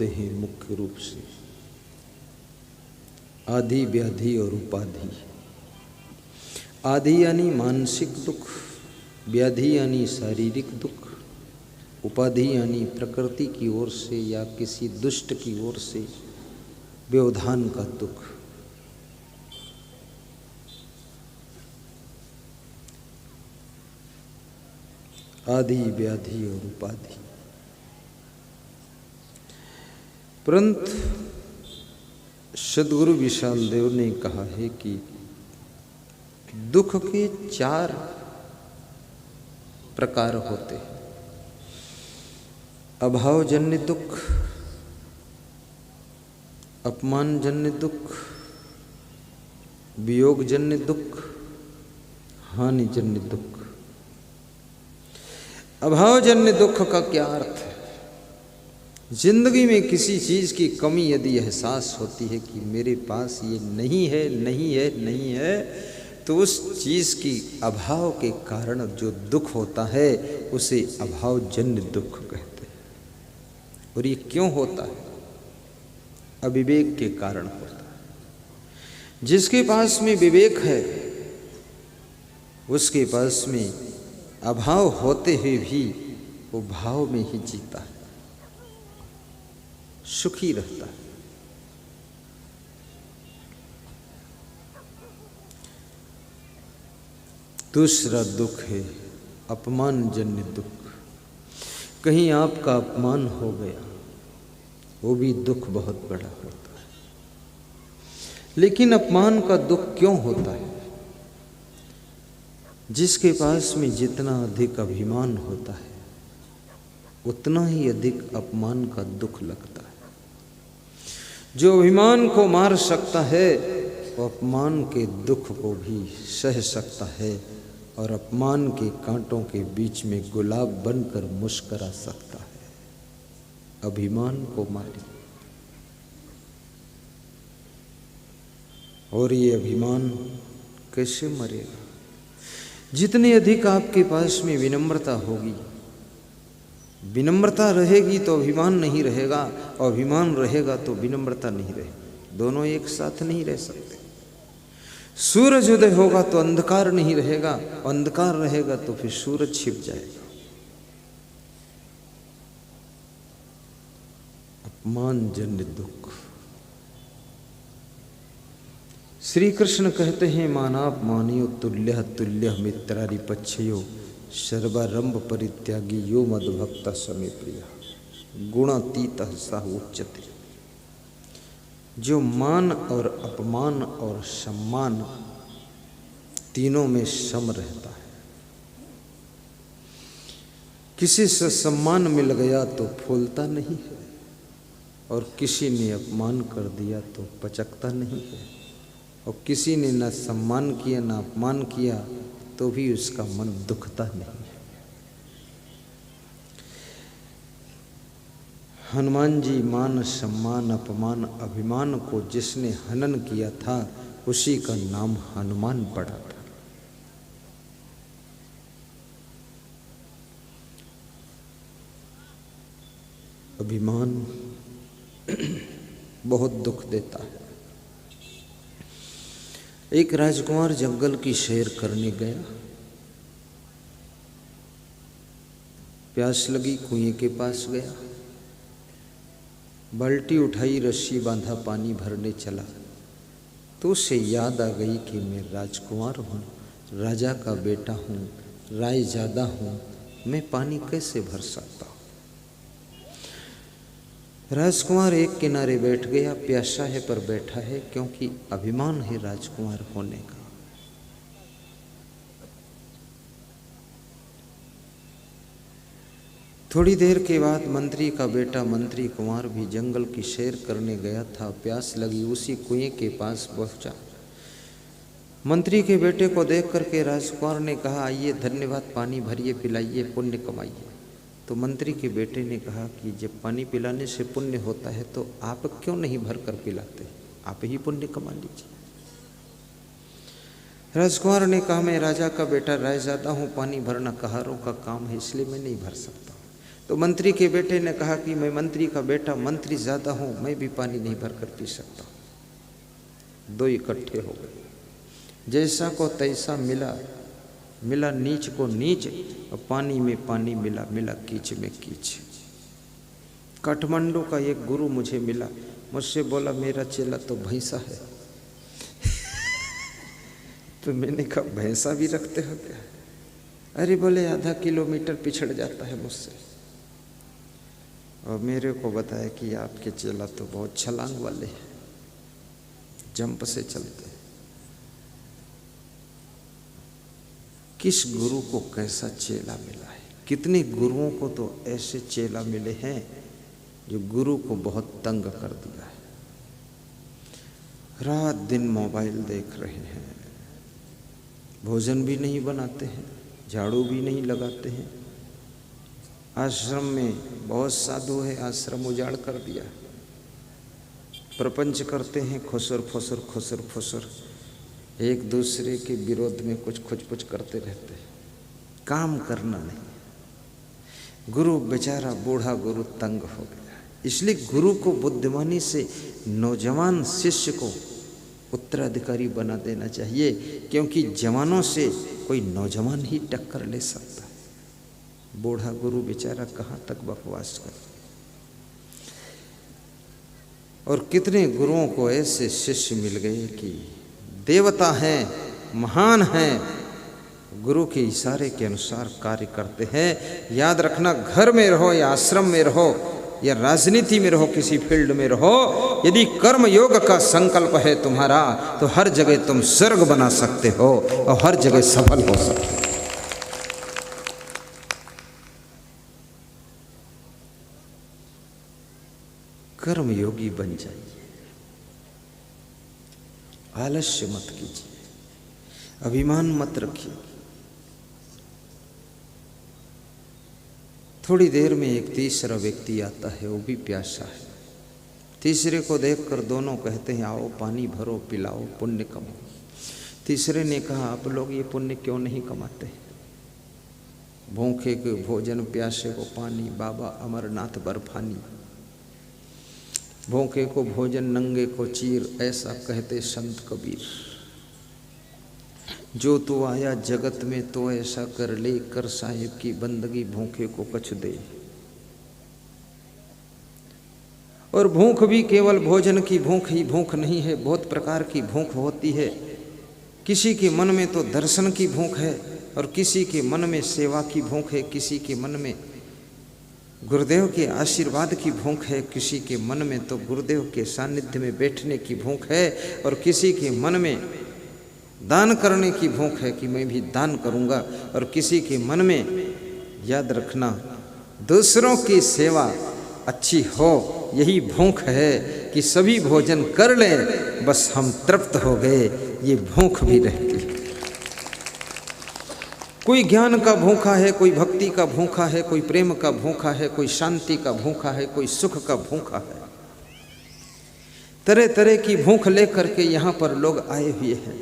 होते हैं मुख्य रूप से आदि, व्याधि और उपाधि। आदि यानी मानसिक दुख, व्याधि यानी शारीरिक दुख, उपाधि यानी प्रकृति की ओर से या किसी दुष्ट की ओर से व्यवधान का दुख। आदि, व्याधि और उपाधि। परंतु सद्गुरु विशाल देव ने कहा है कि दुख के 4 प्रकार होते हैं। अभावजन्य दुख, अपमानजन्य दुख, वियोगजन्य दुख, हानिजन्य दुख। अभावजन्य दुख का क्या अर्थ है? जिंदगी में किसी चीज की कमी यदि एहसास होती है कि मेरे पास ये नहीं है, नहीं है, नहीं है, तो उस चीज की अभाव के कारण जो दुख होता है उसे अभावजन्य दुख कहते हैं। और ये क्यों होता है? अविवेक के कारण होता है। जिसके पास में विवेक है उसके पास में अभाव होते हुए भी वो भाव में ही जीता है, सुखी रहता है। दूसरा दुख है अपमानजन्य दुख। कहीं आपका अपमान हो गया, वो भी दुख बहुत बड़ा होता है। लेकिन अपमान का दुख क्यों होता है? जिसके पास में जितना अधिक अभिमान होता है उतना ही अधिक अपमान का दुख लगता है। जो अभिमान को मार सकता है वो अपमान के दुख को भी सह सकता है और अपमान के कांटों के बीच में गुलाब बनकर मुस्करा सकता है। अभिमान को मारिए। और ये अभिमान कैसे मरेगा? जितने अधिक आपके पास में विनम्रता होगी, विनम्रता रहेगी तो अभिमान नहीं रहेगा, और अभिमान रहेगा तो विनम्रता नहीं रहेगी। दोनों एक साथ नहीं रह सकते। सूरज उदय होगा तो अंधकार नहीं रहेगा, अंधकार रहेगा तो फिर सूरज छिप जाएगा। अपमानजन्य दुख। श्री कृष्ण कहते हैं मानाप मानियो तुल्य तुल्य मित्रारिपक्षयो सर्वारंभ परित्यागी यो मद्भक्त समे प्रिय गुणातीत सह उच्यते। जो मान और अपमान और सम्मान तीनों में सम रहता है। किसी से सम्मान मिल गया तो फूलता नहीं है, और किसी ने अपमान कर दिया तो पचकता नहीं है, और किसी ने न सम्मान किया न अपमान किया तो भी उसका मन दुखता नहीं है। हनुमान जी मान, सम्मान, अपमान, अभिमान को जिसने हनन किया था उसी का नाम हनुमान पड़ा था। अभिमान बहुत दुख देता है। एक राजकुमार जंगल की सैर करने गया। प्यास लगी, कुएं के पास गया, बाल्टी उठाई, रस्सी बांधा, पानी भरने चला तो उसे याद आ गई कि मैं राजकुमार हूँ, राजा का बेटा हूँ, रायजादा हूँ, मैं पानी कैसे भर सकता हूँ। राजकुमार एक किनारे बैठ गया। प्यासा है पर बैठा है, क्योंकि अभिमान है राजकुमार होने का। थोड़ी देर के बाद मंत्री का बेटा मंत्री कुमार भी जंगल की सैर करने गया था। प्यास लगी, उसी कुएं के पास पहुंचा। मंत्री के बेटे को देख करके राजकुमार ने कहा, आइए धन्यवाद, पानी भरिए, पिलाइए, पुण्य कमाइए। तो मंत्री के बेटे ने कहा कि जब पानी पिलाने से पुण्य होता है तो आप क्यों नहीं भर कर पिलाते, आप ही पुण्य कमा लीजिए। राजकुमार ने कहा, मैं राजा का बेटा रायजादा हूँ, पानी भरना कहारों का काम है, इसलिए मैं नहीं भर सकता। तो मंत्री के बेटे ने कहा कि मैं मंत्री का बेटा, मंत्री ज़्यादा हूँ, मैं भी पानी नहीं भर कर पी सकता। दो इकट्ठे हो गए, जैसा को तैसा मिला, मिला नीच को नीच, और पानी में पानी मिला, मिला कीच में कीच। काठमांडू का एक गुरु मुझे मिला, मुझसे बोला मेरा चेला तो भैंसा है। तो मैंने कहा भैंसा भी रखते हो क्या? अरे बोले आधा किलोमीटर पिछड़ जाता है मुझसे। और मेरे को बताया कि आपके चेला तो बहुत छलांग वाले हैं, जंप से चलते हैं। किस गुरु को कैसा चेला मिला है? कितने गुरुओं को तो ऐसे चेला मिले हैं जो गुरु को बहुत तंग कर दिया है। रात दिन मोबाइल देख रहे हैं, भोजन भी नहीं बनाते हैं, झाड़ू भी नहीं लगाते हैं। आश्रम में बहुत साधु है, आश्रम उजाड़ कर दिया। प्रपंच करते हैं, खुसर फुसर खुसर फुसर, एक दूसरे के विरोध में कुछ खुच करते रहते हैं, काम करना नहीं। गुरु बेचारा बूढ़ा गुरु तंग हो गया। इसलिए गुरु को बुद्धिमानी से नौजवान शिष्य को उत्तराधिकारी बना देना चाहिए, क्योंकि जवानों से कोई नौजवान ही टक्कर ले सकता है। बूढ़ा गुरु बेचारा कहाँ तक बकवास करे। और कितने गुरुओं को ऐसे शिष्य मिल गए कि देवता हैं, महान हैं, गुरु के इशारे के अनुसार कार्य करते हैं। याद रखना, घर में रहो या आश्रम में रहो या राजनीति में रहो, किसी फील्ड में रहो, यदि कर्म योग का संकल्प है तुम्हारा तो हर जगह तुम स्वर्ग बना सकते हो और हर जगह सफल हो सकते हो। कर्म योगी बन जाइए, आलस्य मत कीजिए, अभिमान मत रखिए। थोड़ी देर में एक तीसरा व्यक्ति आता है, वो भी प्यासा है। तीसरे को देखकर दोनों कहते हैं आओ पानी भरो, पिलाओ, पुण्य कमाओ। तीसरे ने कहा आप लोग ये पुण्य क्यों नहीं कमाते? भूखे को भोजन, प्यासे को पानी, बाबा अमरनाथ बर्फानी। भूखे को भोजन, नंगे को चीर, ऐसा कहते संत कबीर। जो तू आया जगत में तो ऐसा कर ले, कर साहिब की बंदगी, भूखे को कछ दे। और भूख भी केवल भोजन की भूख ही भूख नहीं है, बहुत प्रकार की भूख होती है। किसी के मन में तो दर्शन की भूख है, और किसी के मन में सेवा की भूख है, किसी के मन में गुरुदेव के आशीर्वाद की भूख है, किसी के मन में तो गुरुदेव के सानिध्य में बैठने की भूख है, और किसी के मन में दान करने की भूख है कि मैं भी दान करूंगा, और किसी के मन में, याद रखना, दूसरों की सेवा अच्छी हो, यही भूख है कि सभी भोजन कर लें, बस हम तृप्त हो गए, ये भूख भी रहती है। कोई ज्ञान का भूखा है, कोई भक्ति का भूखा है, कोई प्रेम का भूखा है, कोई शांति का भूखा है, कोई सुख का भूखा है। तरह तरह की भूख लेकर के यहाँ पर लोग आए हुए हैं।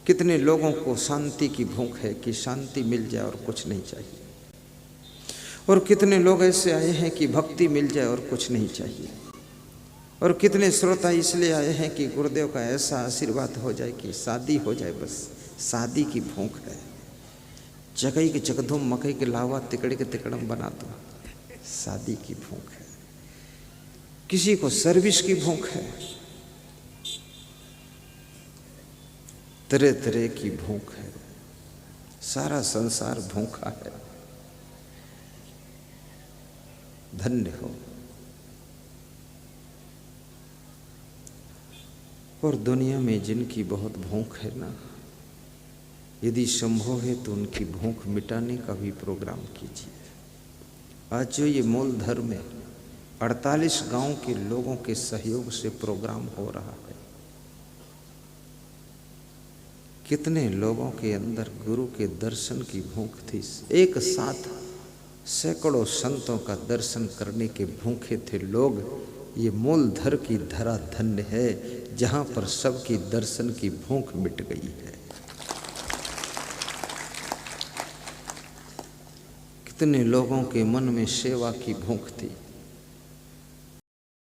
कितने लोगों को शांति की भूख है कि शांति मिल जाए और कुछ नहीं चाहिए, और कितने लोग ऐसे आए हैं कि भक्ति मिल जाए और कुछ नहीं चाहिए, और कितने श्रोता इसलिए आए हैं कि गुरुदेव का ऐसा आशीर्वाद हो जाए कि शादी हो जाए, बस शादी की भूख है। जगई के जगधुम मकई के लावा, तिकड़े के तिकड़म बना दो, शादी की भूख है। किसी को सर्विस की भूख है, तरह तरह की भूख है। सारा संसार भूखा है। धन्य हो। और दुनिया में जिनकी बहुत भूख है ना, यदि संभव है तो उनकी भूख मिटाने का भी प्रोग्राम कीजिए। आज जो ये मूल धर्म है, 48 गांव के लोगों के सहयोग से प्रोग्राम हो रहा है। कितने लोगों के अंदर गुरु के दर्शन की भूख थी। एक साथ सैकड़ों संतों का दर्शन करने के भूखे थे लोग। ये मूल धर की धरा धन्य है, जहाँ पर सबकी दर्शन की भूख मिट गई है। कितने लोगों के मन में सेवा की भूख थी।